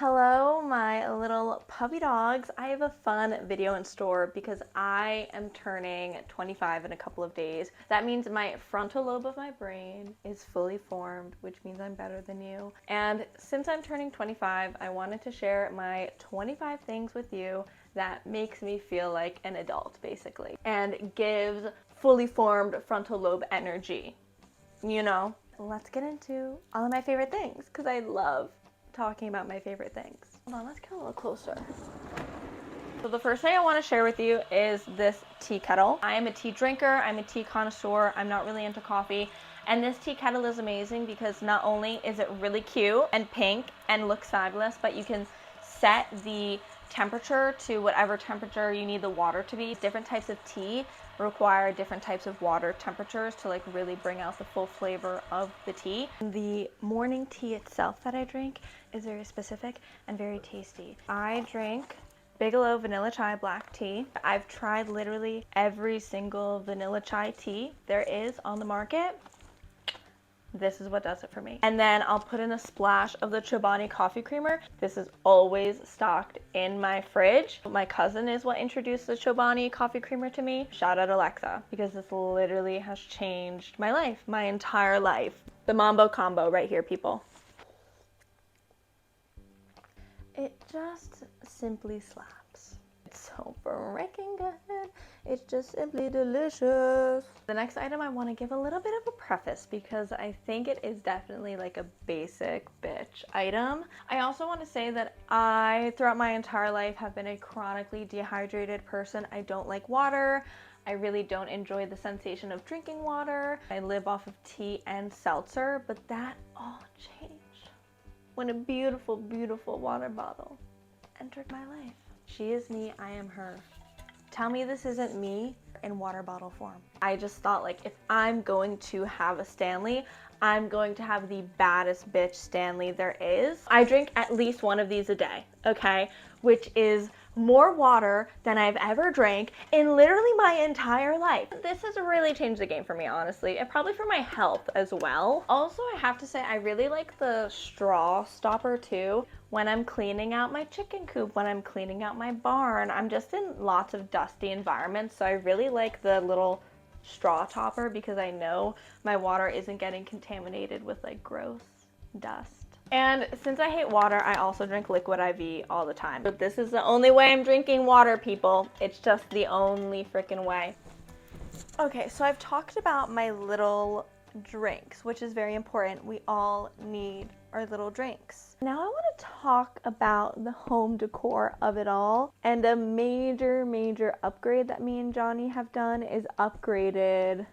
Hello, my little puppy dogs. I have a fun video in store because I am turning 25 in a couple of days. That means my frontal lobe of my brain is fully formed, which means I'm better than you. And since I'm turning 25, I wanted to share my 25 things with you that makes me feel like an adult, basically, and gives fully formed frontal lobe energy, you know? Let's get into all of my favorite things because I love talking about my favorite things. Hold on, let's get a little closer. So the first thing I want to share with you is this tea kettle. I am a tea drinker, I'm a tea connoisseur, I'm not really into coffee. And this tea kettle is amazing because not only is it really cute and pink and looks fabulous, but you can set the temperature to whatever temperature you need the water to be. Different types of tea require different types of water temperatures to like really bring out the full flavor of the tea. The morning tea itself that I drink is very specific and very tasty. I drink Bigelow vanilla chai black tea. I've tried literally every single vanilla chai tea there is on the market. This is what does it for me. And then I'll put in a splash of the Chobani coffee creamer. This is always stocked in my fridge. My cousin is what introduced the Chobani coffee creamer to me. Shout out Alexa, because this literally has changed my life, my entire life. The Mambo combo right here, people. It just simply slaps. It's so freaking good. It's just simply delicious. The next item I want to give a little bit of a preface because I think it is definitely like a basic bitch item. I also want to say that I, throughout my entire life, have been a chronically dehydrated person. I don't like water. I really don't enjoy the sensation of drinking water. I live off of tea and seltzer, but that all changed when a beautiful, beautiful water bottle entered my life. She is me, I am her. Tell me this isn't me in water bottle form. I just thought, like, if I'm going to have a Stanley, I'm going to have the baddest bitch Stanley there is. I drink at least one of these a day, okay? Which is more water than I've ever drank in literally my entire life. This has really changed the game for me, honestly, and probably for my health as well. Also, I have to say, I really like the straw stopper too. When I'm cleaning out my chicken coop, when I'm cleaning out my barn, I'm just in lots of dusty environments, so I really like the little straw topper because I know my water isn't getting contaminated with like gross dust. And since I hate water, I also drink liquid IV all the time. But this is the only way I'm drinking water, people. It's just the only freaking way. Okay, so I've talked about my little drinks, which is very important. We all need our little drinks. Now I want to talk about the home decor of it all, and a major upgrade that me and Johnny have done is upgraded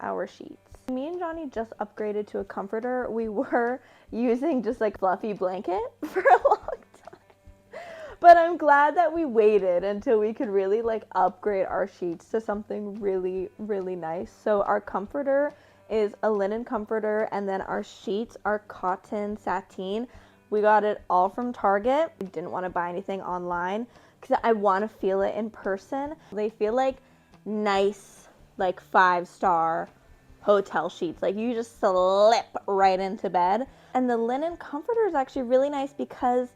our sheets. Me and Johnny just upgraded to a comforter. We were using just like fluffy blanket for a long time, but I'm glad that we waited until we could really like upgrade our sheets to something really nice. So our comforter is a linen comforter, and then our sheets are cotton sateen. We got it all from Target. I didn't want to buy anything online because I want to feel it in person. They feel like nice, like 5-star hotel sheets. Like you just slip right into bed. And the linen comforter is actually really nice because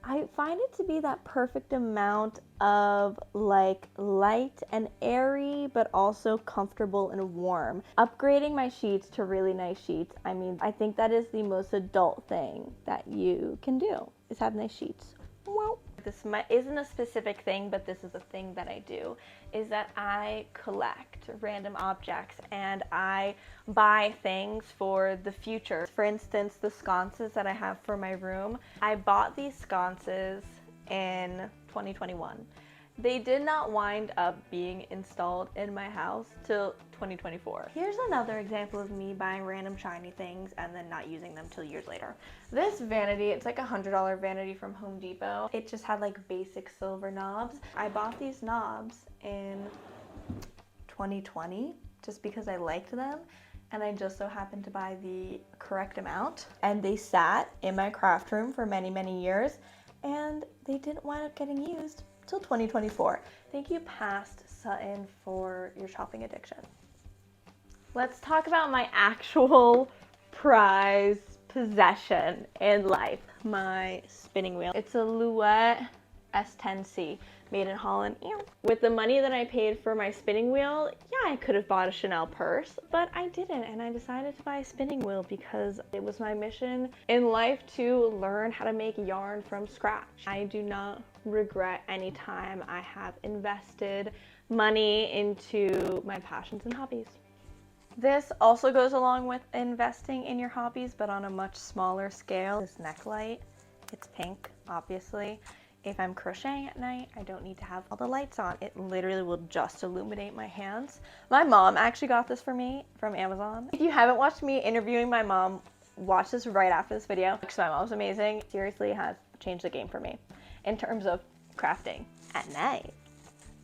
I find it to be that perfect amount of like light and airy, but also comfortable and warm. Upgrading my sheets to really nice sheets, I mean, I think that is the most adult thing that you can do, is have nice sheets. Wow. This isn't a specific thing, but this is a thing that I do, is that I collect random objects and I buy things for the future. For instance, the sconces that I have for my room, I bought these sconces in 2021. They did not wind up being installed in my house till 2024. Here's another example of me buying random shiny things and then not using them till years later. This vanity, it's like a $100 vanity from Home Depot. It just had like basic silver knobs. I bought these knobs in 2020 just because I liked them, and I just so happened to buy the correct amount, and they sat in my craft room for many years, and they didn't wind up getting used till 2024. Thank you, past Sutton, for your shopping addiction. Let's talk about my actual prize possession in life, my spinning wheel. It's a Louet S10C made in Holland. With the money that I paid for my spinning wheel, yeah, I could have bought a Chanel purse, but I didn't, and I decided to buy a spinning wheel because it was my mission in life to learn how to make yarn from scratch. I do not regret any time I have invested money into my passions and hobbies. This also goes along with investing in your hobbies, but on a much smaller scale. This neck light, it's pink, obviously. If I'm crocheting at night, I don't need to have all the lights on. It literally will just illuminate my hands. My mom actually got this for me from Amazon. If you haven't watched me interviewing my mom, watch this right after this video, because my mom's amazing. Seriously has changed the game for me in terms of crafting at night.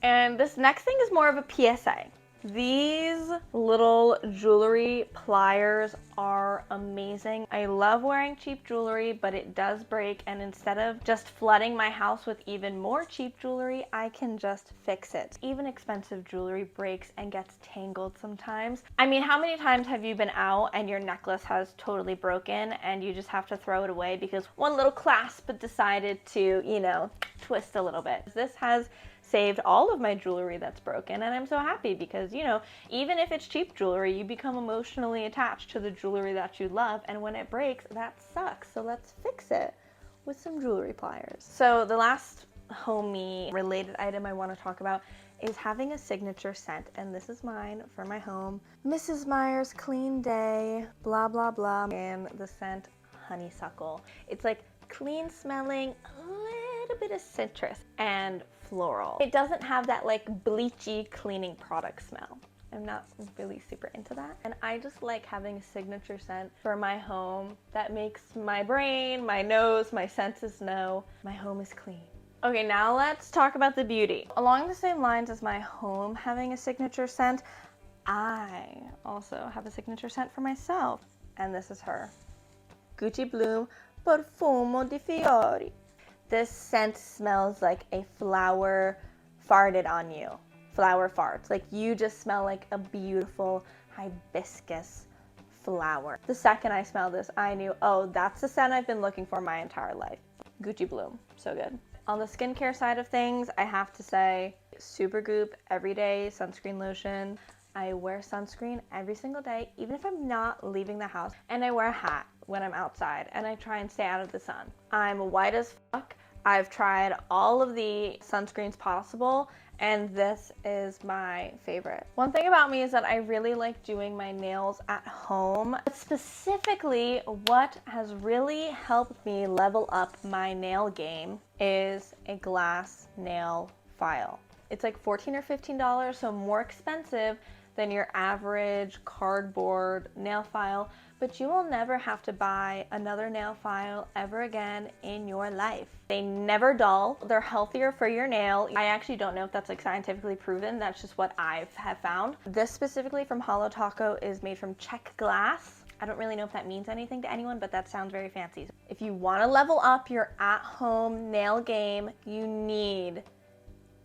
And this next thing is more of a PSA. These little jewelry pliers are amazing. I love wearing cheap jewelry, but it does break, and instead of just flooding my house with even more cheap jewelry, I can just fix it. Even expensive jewelry breaks and gets tangled sometimes. I mean, how many times have you been out and your necklace has totally broken and you just have to throw it away because one little clasp decided to, you know, twist a little bit? This has saved all of my jewelry that's broken, and I'm so happy because, you know, even if it's cheap jewelry, you become emotionally attached to the jewelry that you love, and when it breaks, that sucks. So let's fix it with some jewelry pliers. So the last homey related item I want to talk about is having a signature scent, and this is mine for my home. Mrs. Meyer's Clean Day, blah blah blah, and the scent honeysuckle. It's like clean smelling, a little bit of citrus and floral. It doesn't have that like bleachy cleaning product smell. I'm not really super into that. And I just like having a signature scent for my home that makes my brain, my nose, my senses know my home is clean. Okay, now let's talk about the beauty. Along the same lines as my home having a signature scent, I also have a signature scent for myself. And this is her. Gucci Bloom Profumo di Fiori. This scent smells like a flower farted on you. Flower farts. Like you just smell like a beautiful hibiscus flower. The second I smelled this, I knew, oh, that's the scent I've been looking for my entire life. Gucci Bloom. So good. On the skincare side of things, I have to say Supergoop everyday sunscreen lotion. I wear sunscreen every single day, even if I'm not leaving the house, and I wear a hat when I'm outside, and I try and stay out of the sun. I'm white as fuck. I've tried all of the sunscreens possible, and this is my favorite. One thing about me is that I really like doing my nails at home. But specifically, what has really helped me level up my nail game is a glass nail file. It's like $14 or $15, so more expensive than your average cardboard nail file, but you will never have to buy another nail file ever again in your life. They never dull. They're healthier for your nail. I actually don't know if that's like scientifically proven. That's just what I have found. This specifically from Holo Taco is made from Czech glass. I don't really know if that means anything to anyone, but that sounds very fancy. If you want to level up your at-home nail game, you need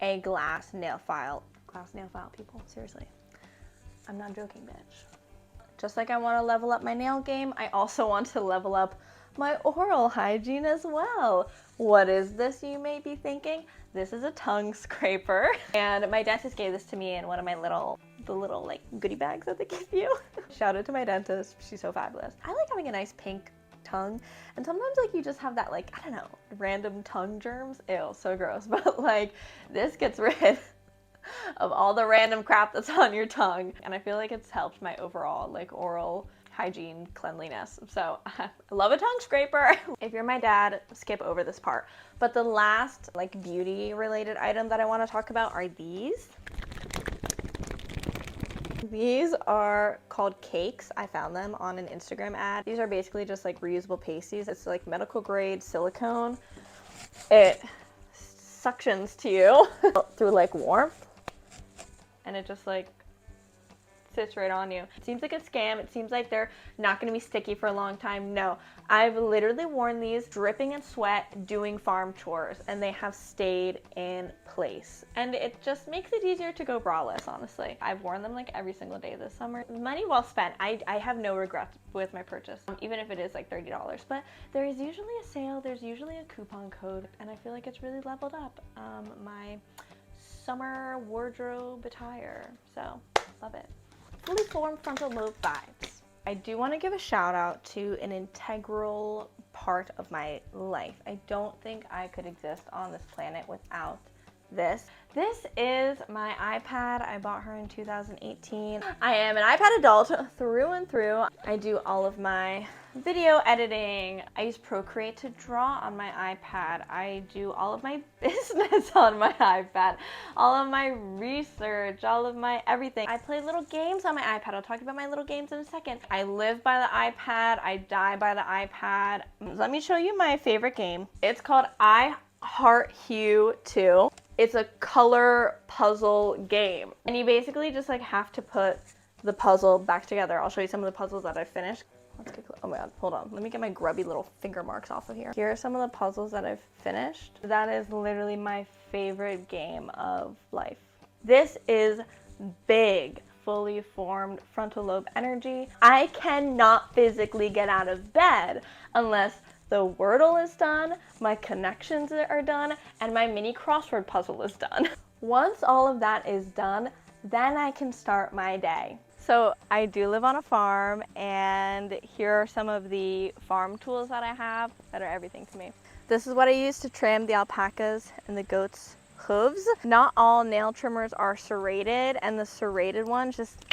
a glass nail file. Glass nail file, people, seriously. I'm not joking, bitch. Just like I want to level up my nail game, I also want to level up my oral hygiene as well. What is this, you may be thinking? This is a tongue scraper. And my dentist gave this to me in one of my little like goodie bags that they give you. Shout out to my dentist, she's so fabulous. I like having a nice pink tongue, and sometimes like you just have that like, I don't know, random tongue germs. Ew, so gross. But like this gets rid of all the random crap that's on your tongue, and I feel like it's helped my overall like oral hygiene cleanliness. So I love a tongue scraper. If you're my dad, skip over this part. But the last like beauty related item that I want to talk about are these. These are called cakes. I found them on an Instagram ad. These are basically just like reusable pasties. It's like medical grade silicone. It suctions to you through like warmth, and it just like sits right on you. It seems like a scam. It seems like they're not going to be sticky for a long time. No, I've literally worn these dripping in sweat doing farm chores, and they have stayed in place. And it just makes it easier to go braless, honestly. I've worn them like every single day this summer. Money well spent. I have no regrets with my purchase, even if it is like $30. But there is usually a sale, there's usually a coupon code, and I feel like it's really leveled up my summer wardrobe attire. So, love it. Fully formed frontal lobe vibes. I do want to give a shout out to an integral part of my life. I don't think I could exist on this planet without this. This is my iPad. I bought her in 2018. I am an iPad adult through and through. I do all of my video editing. I use Procreate to draw on my iPad. I do all of my business on my iPad, all of my research, all of my everything. I play little games on my iPad. I'll talk about my little games in a second. I live by the iPad. I die by the iPad. Let me show you my favorite game. It's called I Heart Hue 2. It's a color puzzle game. And you basically just like have to put the puzzle back together. I'll show you some of the puzzles that I've finished. Let's get close. Oh my god, hold on. Let me get my grubby little finger marks off of here. Here are some of the puzzles that I've finished. That is literally my favorite game of life. This is big, fully formed frontal lobe energy. I cannot physically get out of bed unless the Wordle is done, my connections are done, and my mini crossword puzzle is done. Once all of that is done, then I can start my day. So I do live on a farm, and here are some of the farm tools that I have that are everything to me. This is what I use to trim the alpacas and the goats' hooves. Not all nail trimmers are serrated, and the serrated ones just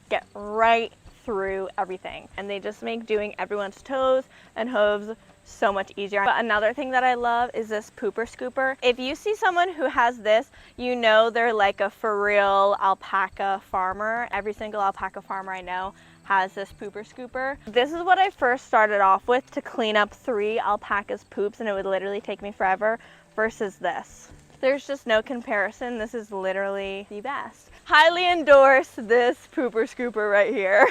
get right through everything, and they just make doing everyone's toes and hooves so much easier. But another thing that I love is this pooper scooper. If you see someone who has this, you know they're like a for real alpaca farmer. Every single alpaca farmer I know has this pooper scooper. This is what I first started off with to clean up 3 alpacas' poops, and it would literally take me forever, versus this. There's just no comparison. This is literally the best. Highly endorse this pooper scooper right here.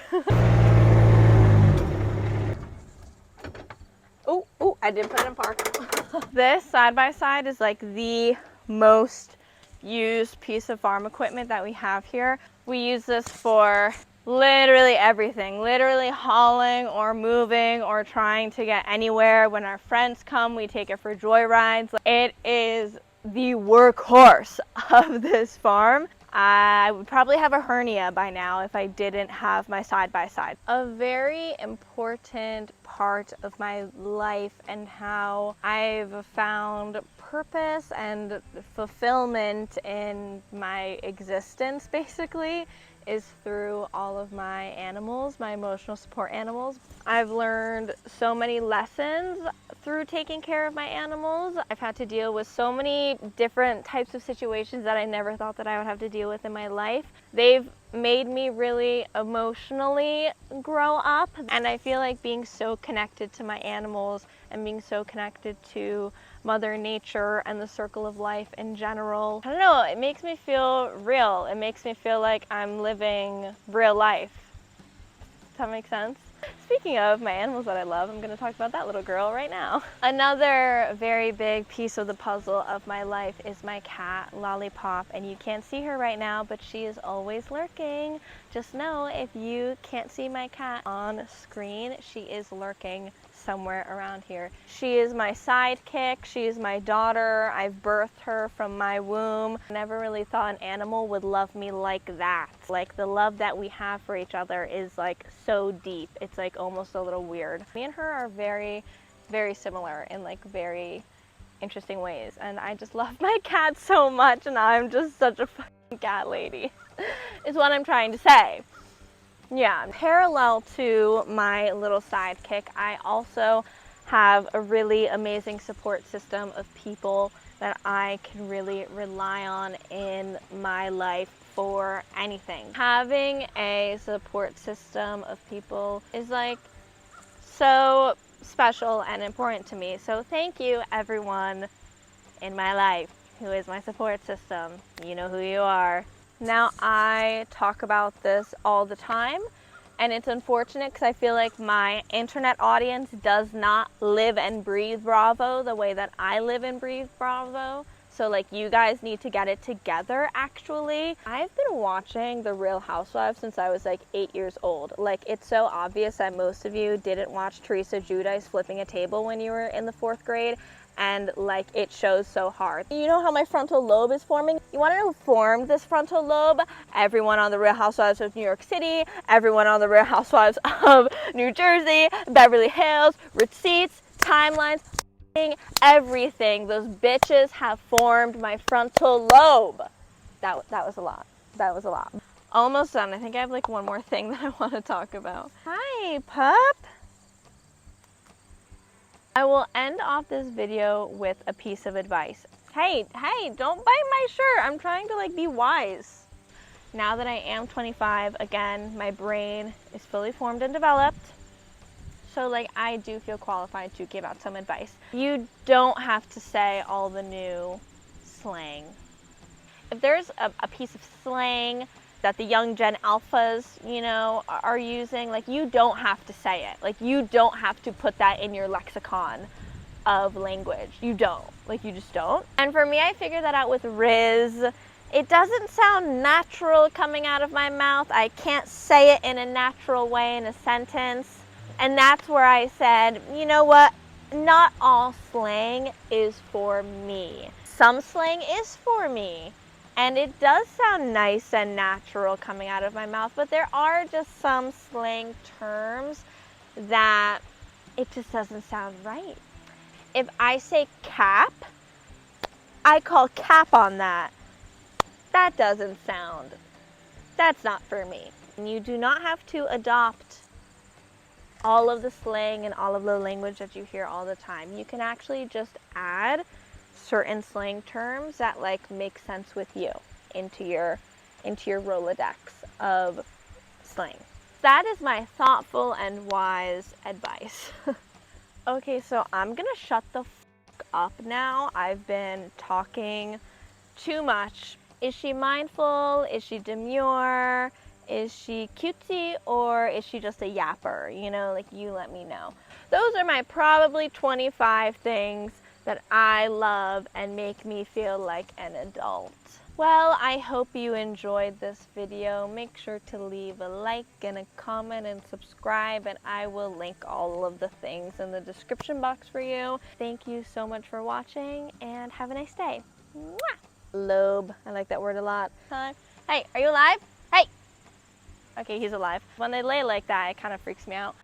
Oh, I did put it in park. This side by side is like the most used piece of farm equipment that we have here. We use this for literally everything, literally hauling or moving or trying to get anywhere. When our friends come, we take it for joyrides. It is the workhorse of this farm. I would probably have a hernia by now if I didn't have my side-by-side. A very important part of my life and how I've found purpose and fulfillment in my existence, basically, is through all of my animals, my emotional support animals. I've learned so many lessons through taking care of my animals. I've had to deal with so many different types of situations that I never thought that I would have to deal with in my life. They've made me really emotionally grow up, and I feel like being so connected to my animals and being so connected to Mother Nature and the circle of life in general, I don't know, it makes me feel real. It makes me feel like I'm living real life. Does that make sense? Speaking of my animals that I love, I'm going to talk about that little girl right now. Another very big piece of the puzzle of my life is my cat, Lollipop, and you can't see her right now, but she is always lurking. Just know, if you can't see my cat on screen, she is lurking somewhere around here. She is my sidekick. She is my daughter. I've birthed her from my womb. I never really thought an animal would love me like that. Like, the love that we have for each other is like so deep. It's like almost a little weird. Me and her are very, very similar in like very interesting ways, and I just love my cat so much, and I'm just such a fucking cat lady is what I'm trying to say. Yeah, parallel to my little sidekick, I also have a really amazing support system of people that I can really rely on in my life for anything. Having a support system of people is like so special and important to me. So thank you, everyone in my life who is my support system. You know who you are. Now, I talk about this all the time, and it's unfortunate because I feel like my internet audience does not live and breathe Bravo the way that I live and breathe Bravo. So like, you guys need to get it together. Actually, I've been watching The Real Housewives since I was like 8 years old. Like, it's so obvious that most of you didn't watch Teresa Giudice flipping a table when you were in the 4th grade. And like, it shows so hard. You know how my frontal lobe is forming? You want to know who formed this frontal lobe? Everyone on The Real Housewives of New York City, everyone on The Real Housewives of New Jersey, Beverly Hills, receipts, timelines, everything. Those bitches have formed my frontal lobe. That was a lot. That was a lot. Almost done. I think I have like one more thing that I want to talk about. Hi, pup. I will end off this video with a piece of advice. Hey, don't bite my shirt. I'm trying to like be wise. Now that I am 25, again, my brain is fully formed and developed. So like, I do feel qualified to give out some advice. You don't have to say all the new slang. If there's a piece of slang that the young Gen Alphas, you know, are using, like, you don't have to say it. Like, you don't have to put that in your lexicon of language. You don't. Like, you just don't. And for me, I figured that out with Riz. It doesn't sound natural coming out of my mouth. I can't say it in a natural way in a sentence. And that's where I said, you know what? Not all slang is for me. Some slang is for me. And it does sound nice and natural coming out of my mouth, but there are just some slang terms that it just doesn't sound right. If I say cap, I call cap on that. That doesn't sound, that's not for me. And you do not have to adopt all of the slang and all of the language that you hear all the time. You can actually just add certain slang terms that like make sense with you into your Rolodex of slang. That is my thoughtful and wise advice. Okay, so I'm gonna shut the fuck up now. I've been talking too much. Is she mindful? Is she demure? Is she cutesy, or is she just a yapper? You know, like, you let me know. Those are my probably 25 things that I love and make me feel like an adult. Well, I hope you enjoyed this video. Make sure to leave a like and a comment and subscribe, and I will link all of the things in the description box for you. Thank you so much for watching, and have a nice day. Mwah! Lobe. I like that word a lot. Hey, are you alive? Hey! Okay, he's alive. When they lay like that, it kind of freaks me out.